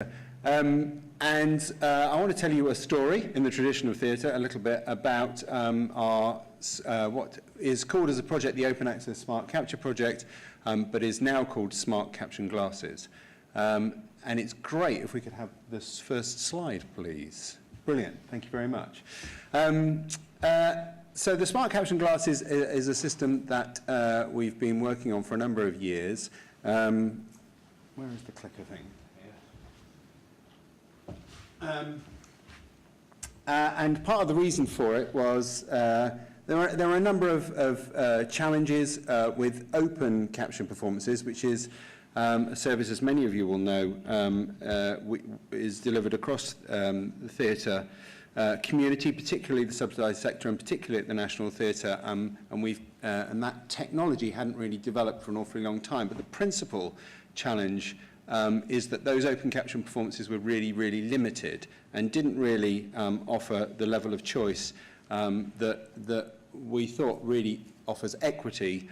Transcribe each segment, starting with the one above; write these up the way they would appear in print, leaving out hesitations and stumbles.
I want to tell you a story in the tradition of theatre, a little bit about our what is called as a project the Open Access Smart Capture Project, but is now called Smart Caption Glasses. And it's great if we could have this first slide, please. Brilliant, thank you very much. So the Smart Caption Glasses is a system that we've been working on for a number of years. Where is the clicker thing? And part of the reason for it was there are a number of challenges with open caption performances, which is a service, as many of you will know, is delivered across the theatre community, particularly the subsidised sector, and particularly at the National Theatre. And that technology hadn't really developed for an awfully long time. But the principal challenge is that those open caption performances were really, really limited and didn't really offer the level of choice that we thought really offers equity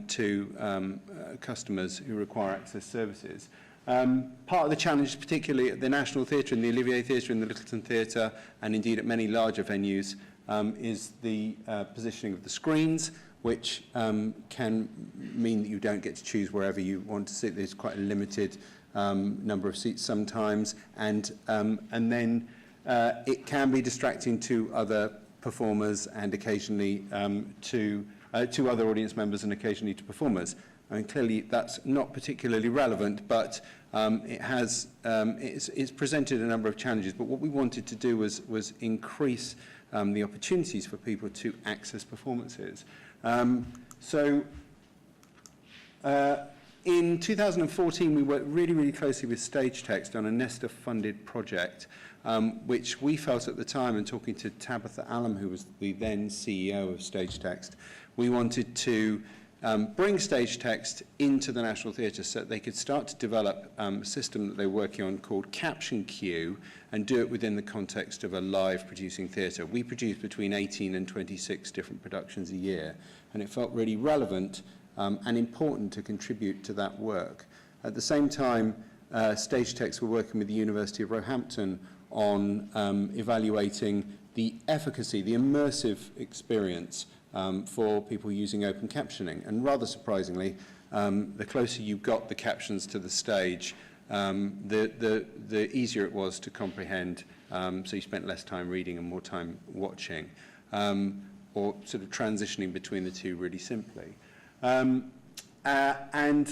to customers who require access services. Part of the challenge, particularly at the National Theatre and the Olivier Theatre and the Littleton Theatre, and indeed at many larger venues, is the positioning of the screens, which can mean that you don't get to choose wherever you want to sit. There's quite a limited number of seats sometimes, and then it can be distracting to other performers and occasionally to other audience members and occasionally to performers. I mean, clearly that's not particularly relevant, but it's presented a number of challenges. But what we wanted to do was increase the opportunities for people to access performances. In 2014, we worked really, really closely with Stage Text on a Nesta-funded project, which we felt at the time, and talking to Tabitha Allam, who was the then CEO of Stage Text, we wanted to bring Stage Text into the National Theatre so that they could start to develop a system that they were working on called Caption Queue, and do it within the context of a live producing theatre. We produce between 18 and 26 different productions a year, and it felt really relevant and important to contribute to that work. At the same time, Stage Text were working with the University of Roehampton on evaluating the efficacy, the immersive experience for people using open captioning. And rather surprisingly, the closer you got the captions to the stage, the easier it was to comprehend, so you spent less time reading and more time watching, or sort of transitioning between the two really simply. And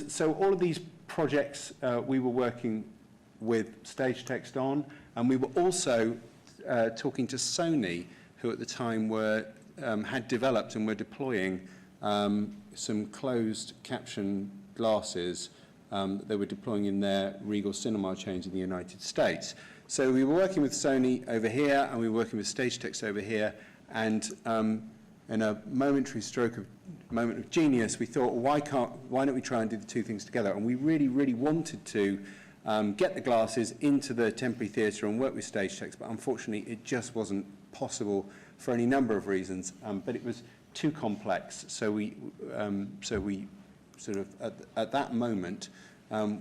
so all of these projects we were working with Stage Text on, and we were also talking to Sony, who at the time had developed and were deploying some closed caption glasses that they were deploying in their Regal Cinema chains in the United States. So we were working with Sony over here, and we were working with Stage Text over here, and in a moment of genius, we thought, why don't we try and do the two things together? And we really, really wanted to get the glasses into the temporary theatre and work with Stage Text, but unfortunately it just wasn't possible for any number of reasons. But it was too complex, so we sort of at that moment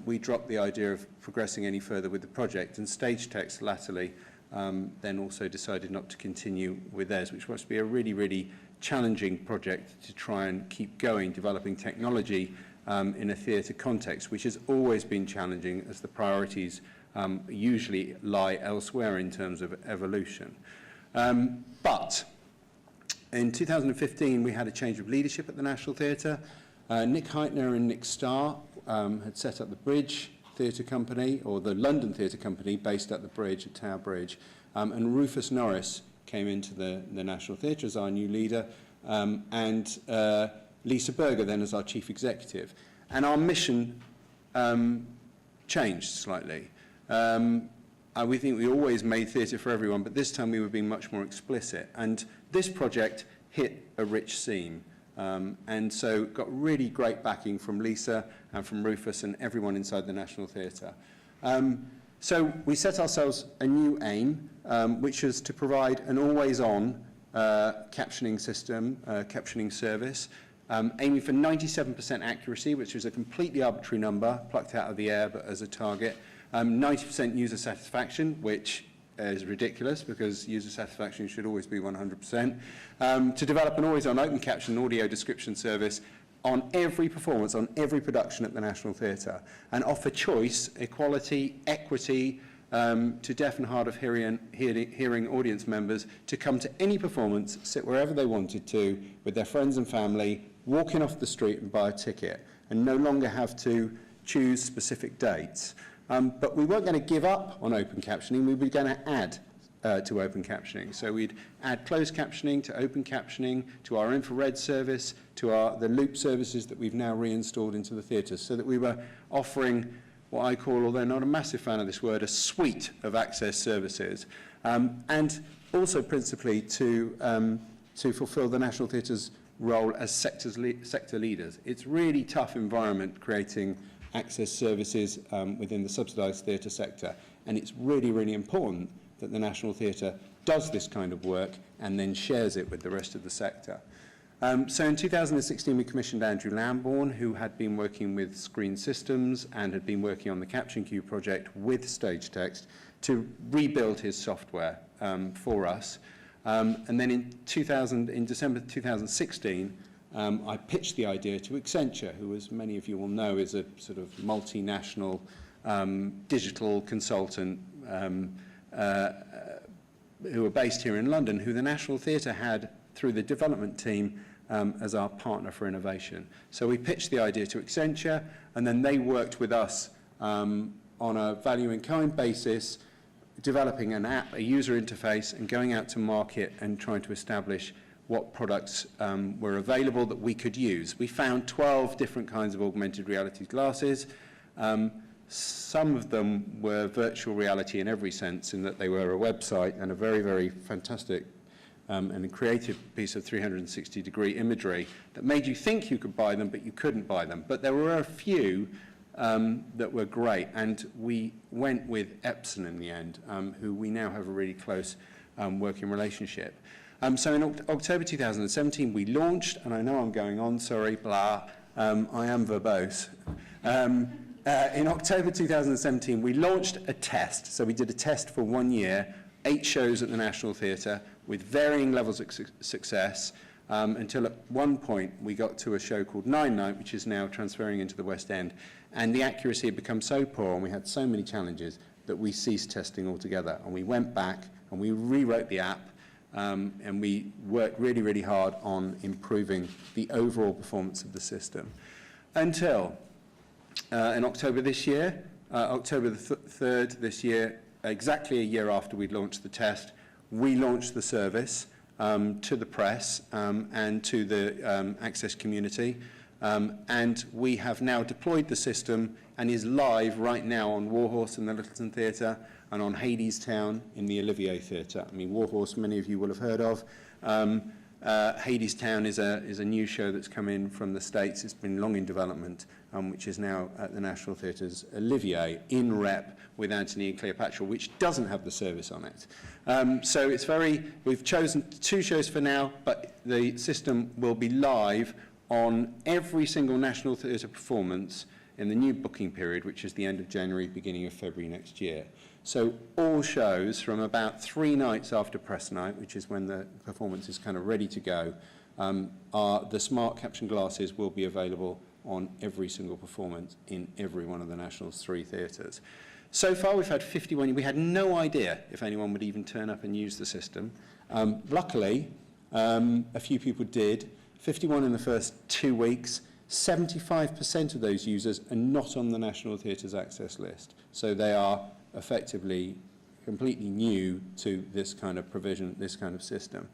we dropped the idea of progressing any further with the project, and Stage Text latterly then also decided not to continue with theirs, which was to be a really, really challenging project to try and keep going, developing technology in a theatre context, which has always been challenging as the priorities usually lie elsewhere in terms of evolution. But in 2015, we had a change of leadership at the National Theatre. Nick Heitner and Nick Starr had set up the Bridge Theatre Company, or the London Theatre Company, based at the Bridge, at Tower Bridge, and Rufus Norris came into the National Theatre as our new leader, and Lisa Berger then as our chief executive. And our mission changed slightly. We think we always made theatre for everyone, but this time we were being much more explicit. And this project hit a rich seam. And so got really great backing from Lisa and from Rufus and everyone inside the National Theatre. So we set ourselves a new aim, which was to provide an always-on captioning system, captioning service, aiming for 97% accuracy, which was a completely arbitrary number plucked out of the air but as a target, 90% user satisfaction, which is ridiculous because user satisfaction should always be 100%. To develop an always-on open caption audio description service on every performance, on every production at the National Theatre, and offer choice, equality, equity to deaf and hard of hearing audience members to come to any performance, sit wherever they wanted to, with their friends and family, walking off the street and buy a ticket, and no longer have to choose specific dates. But we weren't going to give up on open captioning, we were going to add to open captioning. So we'd add closed captioning to open captioning, to our infrared service, to the loop services that we've now reinstalled into the theatres, so that we were offering what I call, although not a massive fan of this word, a suite of access services, and also principally to fulfil the National Theatre's role as sector leaders. It's really tough environment creating access services within the subsidised theatre sector, and it's really, really important that the National Theatre does this kind of work and then shares it with the rest of the sector. So in 2016 we commissioned Andrew Lambourne, who had been working with Screen Systems and had been working on the Caption Queue project with Stage Text, to rebuild his software for us. And then in December 2016, I pitched the idea to Accenture, who, as many of you will know, is a sort of multinational digital consultant who are based here in London, who the National Theatre had through the development team as our partner for innovation. So we pitched the idea to Accenture, and then they worked with us on a value-in-kind basis, developing an app, a user interface, and going out to market and trying to establish what products were available that we could use. We found 12 different kinds of augmented reality glasses. Some of them were virtual reality in every sense, in that they were a website and a very, very fantastic and a creative piece of 360-degree imagery that made you think you could buy them, but you couldn't buy them. But there were a few that were great, and we went with Epson in the end, who we now have a really close working relationship. So in October 2017 we launched, and I know I'm going on, sorry, blah, I am verbose. In October 2017 we launched a test, so we did a test for 1 year, 8 shows at the National Theatre with varying levels of success, until at one point we got to a show called Nine Night, which is now transferring into the West End, and the accuracy had become so poor and we had so many challenges that we ceased testing altogether, and we went back and we rewrote the app, and we worked really, really hard on improving the overall performance of the system. Until in October this year, October the 3rd this year, exactly a year after we'd launched the test, we launched the service to the press and to the access community, and we have now deployed the system and is live right now on Warhorse in the Littleton Theatre and on Hadestown in the Olivier Theatre. I mean, Warhorse, many of you will have heard of. Hadestown is a new show that's come in from the States. It's been long in development, which is now at the National Theatre's Olivier, in rep with Antony and Cleopatra, which doesn't have the service on it. So it's we've chosen 2 shows for now, but the system will be live on every single National Theatre performance in the new booking period, which is the end of January, beginning of February next year. So all shows from about 3 nights after press night, which is when the performance is kind of ready to go, the smart caption glasses will be available on every single performance in every one of the National's 3 theatres. So far we've had 51, we had no idea if anyone would even turn up and use the system. Luckily, a few people did, 51 in the first 2 weeks. 75% of those users are not on the National Theatre's access list, so they are effectively completely new to this kind of provision, this kind of system.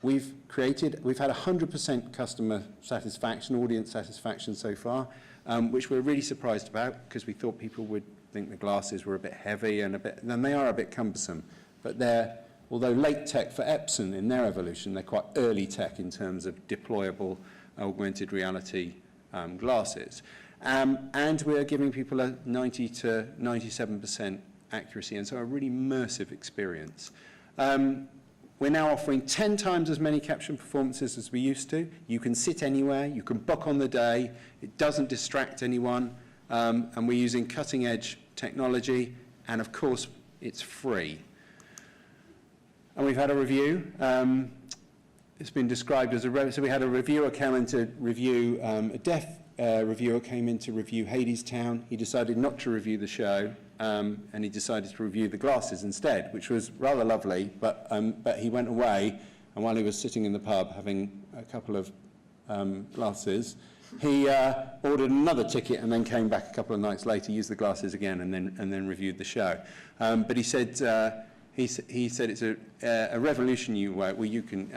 We've had 100% customer satisfaction, audience satisfaction so far, which we're really surprised about, because we thought people would think the glasses were a bit heavy and they are a bit cumbersome, but although late tech for Epson in their evolution, they're quite early tech in terms of deployable augmented reality glasses. And we're giving people a 90 to 97% accuracy, and so a really immersive experience. We're now offering 10 times as many caption performances as we used to. You can sit anywhere, you can book on the day, it doesn't distract anyone, and we're using cutting-edge technology, and of course, it's free. And we've had a review. It's been described as so we had a reviewer come in to review, a deaf reviewer came in to review Hadestown. He decided not to review the show, and he decided to review the glasses instead, which was rather lovely, but he went away, and while he was sitting in the pub having a couple of glasses, he ordered another ticket and then came back a couple of nights later, used the glasses again, and then reviewed the show. But he said it's a revolutionary way where you can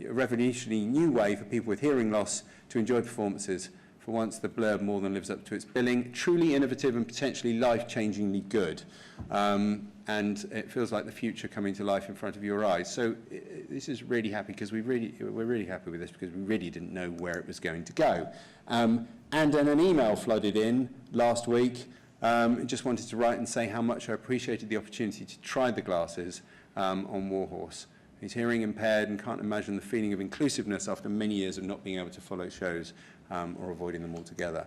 a revolutionary new way for people with hearing loss to enjoy performances. For once, the blurb more than lives up to its billing. Truly innovative and potentially life-changingly good. And it feels like the future coming to life in front of your eyes. So this is really happy because we're really happy with this because we really didn't know where it was going to go. And then an email flooded in last week. Just wanted to write and say how much I appreciated the opportunity to try the glasses on Warhorse. He's hearing impaired and can't imagine the feeling of inclusiveness after many years of not being able to follow shows or avoiding them altogether.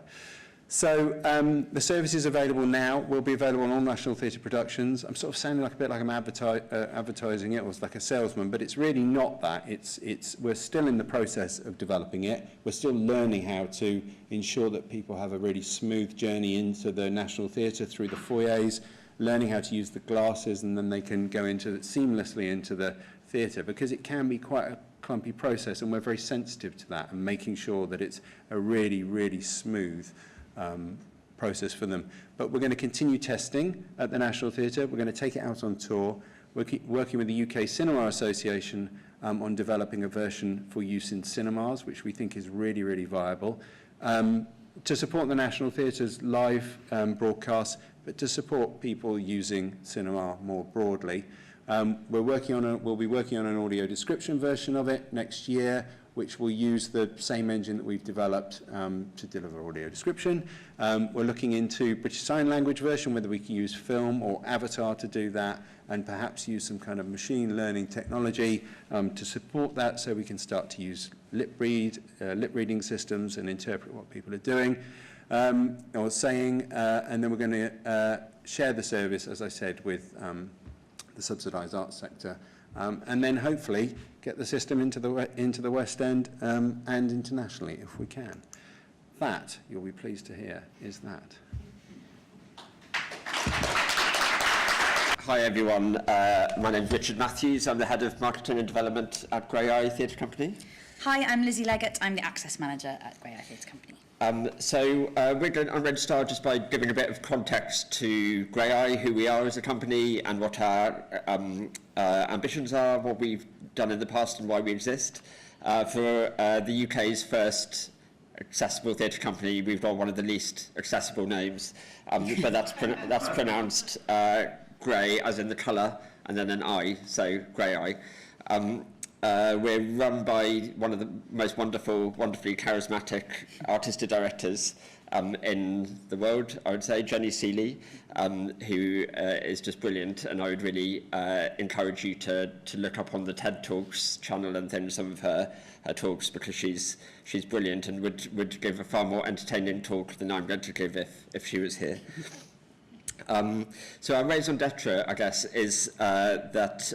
So the service is available now, will be available on all National Theatre productions. I'm sort of sounding like a bit like I'm advertising it, or like a salesman, but it's really not that. We're still in the process of developing it. We're still learning how to ensure that people have a really smooth journey into the National Theatre through the foyers, learning how to use the glasses, and then they can go seamlessly into the theatre, because it can be quite a clumpy process, and we're very sensitive to that and making sure that it's a really, really smooth process for them. But we're going to continue testing at the National Theatre. We're going to take it out on tour. We're working with the UK Cinema Association on developing a version for use in cinemas, which we think is really, really viable, to support the National Theatre's live broadcasts, but to support people using cinema more broadly. We'll be working on an audio description version of it next year, which will use the same engine that we've developed to deliver audio description. We're looking into British Sign Language version, whether we can use film or avatar to do that, and perhaps use some kind of machine learning technology to support that, so we can start to use lip reading systems and interpret what people are doing or saying, and then we're going to share the service, as I said, with the subsidised arts sector, and then hopefully get the system into the West End and internationally if we can. That, you'll be pleased to hear, is that. Hi everyone, my name is Richard Matthews. I'm the Head of Marketing and Development at Grey Eye Theatre Company. Hi, I'm Lizzie Leggett. I'm the Access Manager at Grey Eye Theatre Company. I'm going to start just by giving a bit of context to Grey Eye, who we are as a company and what our ambitions are, what we've done in the past and why we exist. For the UK's first accessible theatre company, we've got one of the least accessible names, but that's pronounced grey as in the colour and then an eye, so Grey Eye. We're run by one of the most wonderfully charismatic artistic directors in the world, I would say, Jenny Seeley, who is just brilliant, and I would really encourage you to look up on the TED Talks channel and things some of her talks, because she's brilliant and would give a far more entertaining talk than I'm going to give if she was here. So our raison d'etre, I guess, is that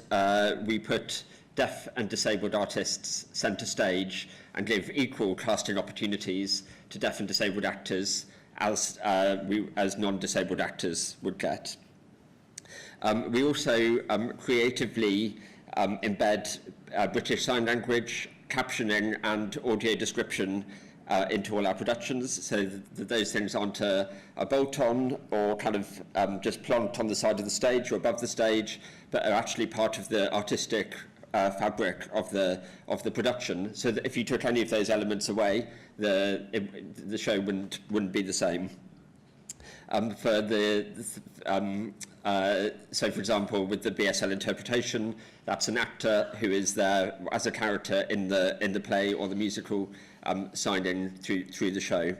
we put deaf and disabled artists centre stage and give equal casting opportunities to deaf and disabled actors as non-disabled actors would get. We also creatively embed British Sign Language, captioning and audio description into all our productions, so that those things aren't a bolt-on or kind of just plonked on the side of the stage or above the stage, but are actually part of the artistic fabric of the production, so that if you took any of those elements away, the show wouldn't be the same. So, for example, with the BSL interpretation, that's an actor who is there as a character in the play or the musical, signing through the show.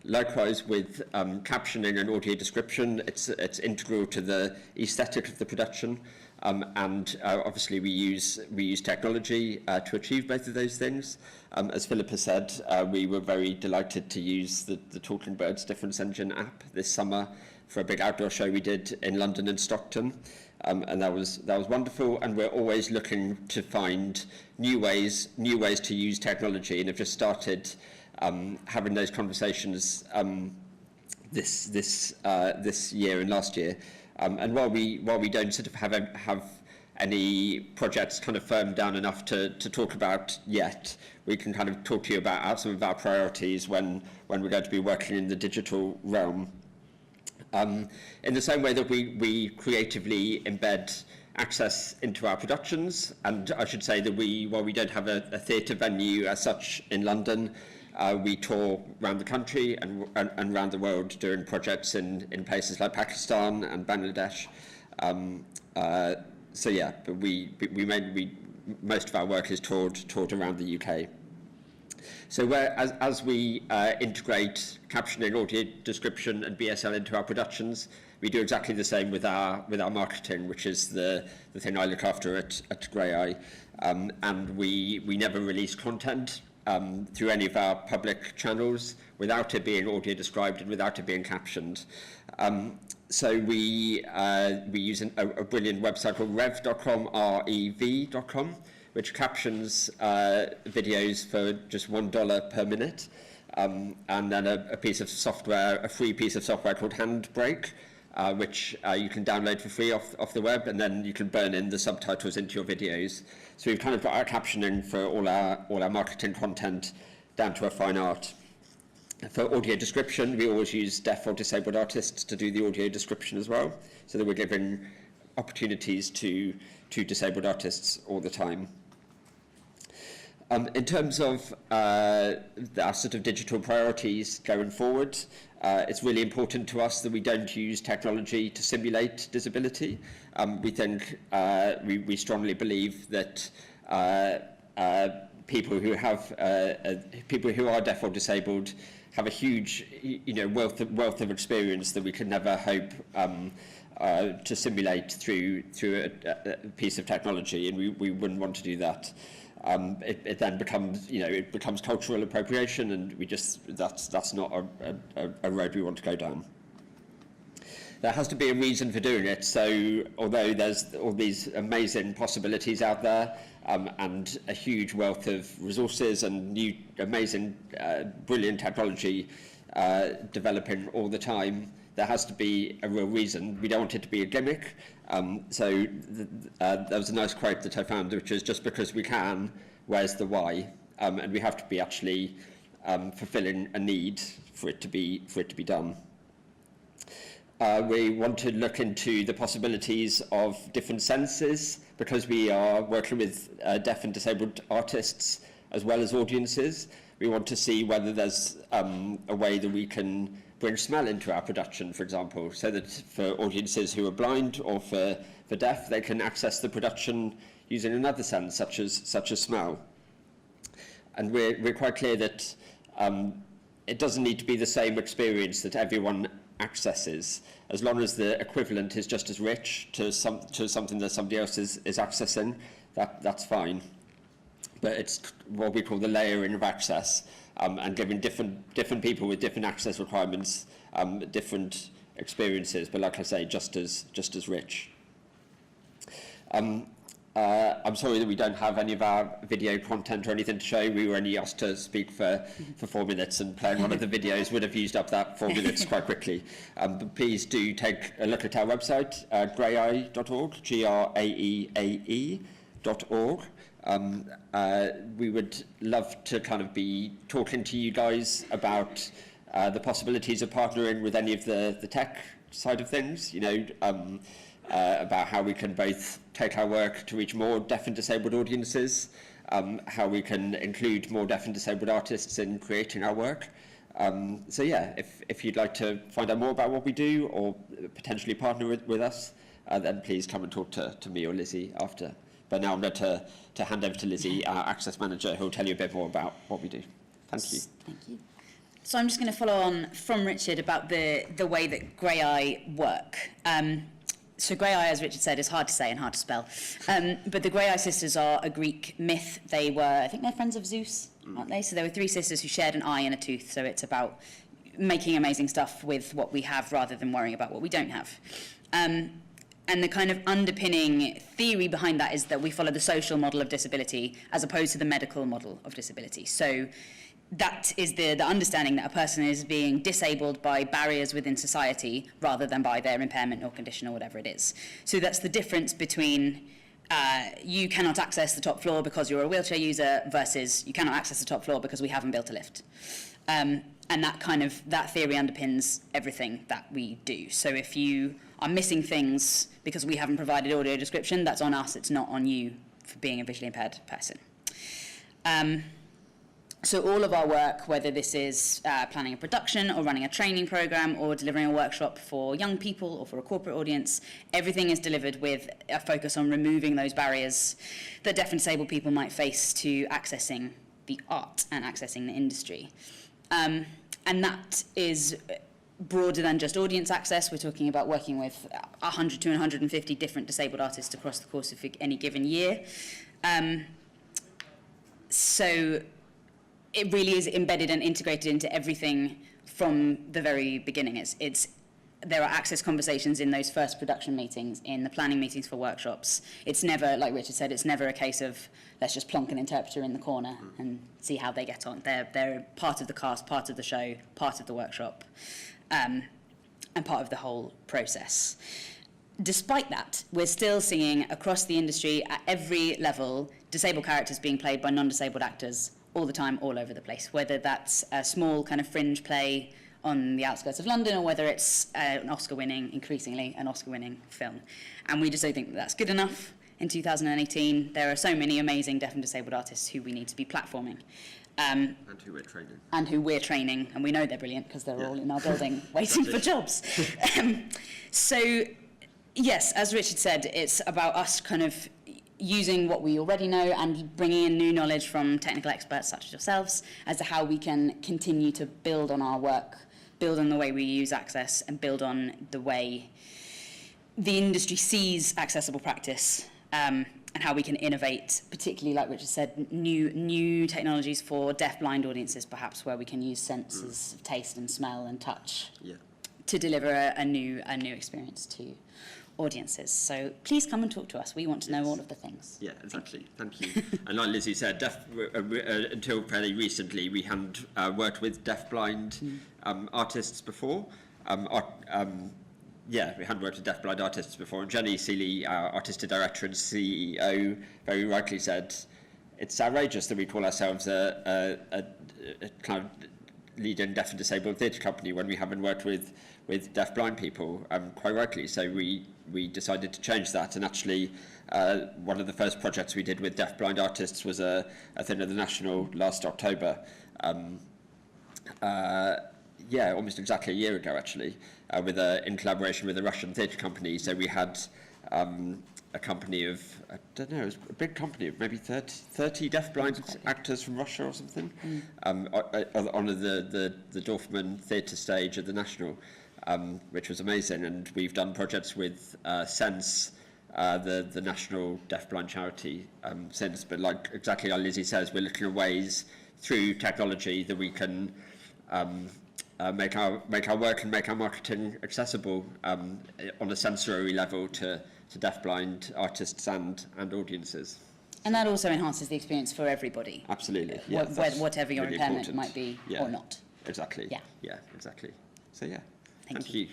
Likewise, with captioning and audio description, it's integral to the aesthetic of the production. And obviously we use technology to achieve both of those things. As Philippa said, we were very delighted to use the Talking Birds Difference Engine app this summer a big outdoor show we did in London and Stockton. And that was wonderful, and we're always looking to find new ways to use technology, and have just started having those conversations this year and last year. And while we don't sort of have any projects kind of firmed down enough to talk about yet, we can kind of talk to you about some of our priorities when we're going to be working in the digital realm. In the same way that we creatively embed access into our productions, and I should say that while we don't have a theatre venue as such in London, we tour around the country and around the world doing projects in places like Pakistan and Bangladesh. So yeah, but most of our work is toured around the UK. So as we integrate captioning, audio description and BSL into our productions, we do exactly the same with our marketing, which is the thing I look after at Grey Eye. And we never release content through any of our public channels without it being audio described and without it being captioned. So we use a brilliant website called rev.com, rev.com, which captions videos for just $1 per minute, and then a piece of software, a free piece of software called Handbrake, which you can download for free off the web, and then you can burn in the subtitles into your videos. So we've kind of got our captioning for all our marketing content down to a fine art. For audio description, we always use deaf or disabled artists to do the audio description as well, so that we're giving opportunities to disabled artists all the time. In terms of our sort of digital priorities going forward, it's really important to us that we don't use technology to simulate disability. We think, we strongly believe that people who are deaf or disabled have a huge, wealth of experience that we could never hope to simulate through a piece of technology, and we wouldn't want to do that. It then becomes cultural appropriation, and that's not a road we want to go down. There has to be a reason for doing it. So although there's all these amazing possibilities out there, and a huge wealth of resources and new amazing brilliant technology developing all the time, there has to be a real reason. We don't want it to be a gimmick. So there was a nice quote that I found, which is, just because we can, where's the why? And we have to be actually fulfilling a need for it to be done. We want to look into the possibilities of different senses, because we are working with deaf and disabled artists as well as audiences. We want to see whether there's a way that we can bring smell into our production, for example, so that for audiences who are blind or for deaf, they can access the production using another sense, such as smell. And we're quite clear that it doesn't need to be the same experience that everyone accesses, as long as the equivalent is just as rich to something that somebody else is accessing. That's fine. But it's what we call the layering of access, and giving different people with different access requirements different experiences, but like I say, just as rich. I'm sorry that we don't have any of our video content or anything to show. We were only asked to speak for 4 minutes, and playing one of the videos would have used up that 4 minutes quite quickly. But please do take a look at our website, graeae.org, graeae.org. We would love to kind of be talking to you guys about the possibilities of partnering with any of the tech side of things, about how we can both take our work to reach more deaf and disabled audiences, how we can include more deaf and disabled artists in creating our work. So yeah, if you'd like to find out more about what we do, or potentially partner with us, then please come and talk to me or Lizzie after. But now I'm going to hand over to Lizzie, our Access Manager, who will tell you a bit more about what we do. Thank you. Thank you. So I'm just going to follow on from Richard about the way that Grey Eye work. So Grey Eye, as Richard said, is hard to say and hard to spell. But the Grey Eye sisters are a Greek myth. They were, I think they're friends of Zeus, aren't they? So there were 3 sisters who shared an eye and a tooth. So it's about making amazing stuff with what we have rather than worrying about what we don't have. And the kind of underpinning theory behind that is that we follow the social model of disability as opposed to the medical model of disability. So that is the understanding that a person is being disabled by barriers within society rather than by their impairment or condition or whatever it is. So that's the difference between you cannot access the top floor because you're a wheelchair user versus you cannot access the top floor because we haven't built a lift. And that theory underpins everything that we do. So if you are missing things because we haven't provided audio description, that's on us, it's not on you for being a visually impaired person. So all of our work, whether this is planning a production or running a training program or delivering a workshop for young people or for a corporate audience, everything is delivered with a focus on removing those barriers that deaf and disabled people might face to accessing the art and accessing the industry. And that is broader than just audience access. We're talking about working with 100 to 150 different disabled artists across the course of any given year. So it really is embedded and integrated into everything from the very beginning. There are access conversations in those first production meetings, in the planning meetings for workshops. It's never, like Richard said, it's never a case of let's just plonk an interpreter in the corner and see how they get on. They're part of the cast, part of the show, part of the workshop, and part of the whole process. Despite that, we're still seeing across the industry at every level disabled characters being played by non-disabled actors all the time, all over the place, whether that's a small kind of fringe play on the outskirts of London or whether it's increasingly an Oscar-winning film. And we just don't think that that's good enough. In 2018, there are so many amazing deaf and disabled artists who we need to be platforming. And who we're training. And we know they're brilliant because they're all in our building waiting for jobs. So, yes, as Richard said, it's about us kind of using what we already know and bringing in new knowledge from technical experts such as yourselves as to how we can continue to build on our work, build on the way we use access, and build on the way the industry sees accessible practice, and how we can innovate, particularly, like Richard said, new technologies for deaf-blind audiences, perhaps, where we can use senses of taste and smell and touch to deliver a new experience to audiences. So please come and talk to us. We want to know all of the things. Yeah, exactly. Thank you. And like Lizzie said, until fairly recently, we hadn't worked with deaf-blind artists before. We hadn't worked with deaf-blind artists before. And Jenny Seeley, our artistic director and CEO, very rightly said, it's outrageous that we call ourselves a kind of leading deaf and disabled theatre company when we haven't worked with deaf-blind people, quite rightly. So we decided to change that, and actually one of the first projects we did with deaf-blind artists was a thing at the National last October. Almost exactly a year ago, actually, in collaboration with a Russian theatre company. So we had a company of, I don't know, it was a big company of maybe 30 deaf-blind actors from Russia or something, on the Dorfman theatre stage at the National, which was amazing. And we've done projects with Sense, the National Deaf-Blind charity, since. But exactly like Lizzie says, we're looking at ways through technology that we can make our work and make our marketing accessible on a sensory level to deaf-blind artists and audiences. And that also enhances the experience for everybody. Absolutely. Whatever your really impairment important. might be or not. Exactly. Yeah. Yeah, exactly. So, Thank you.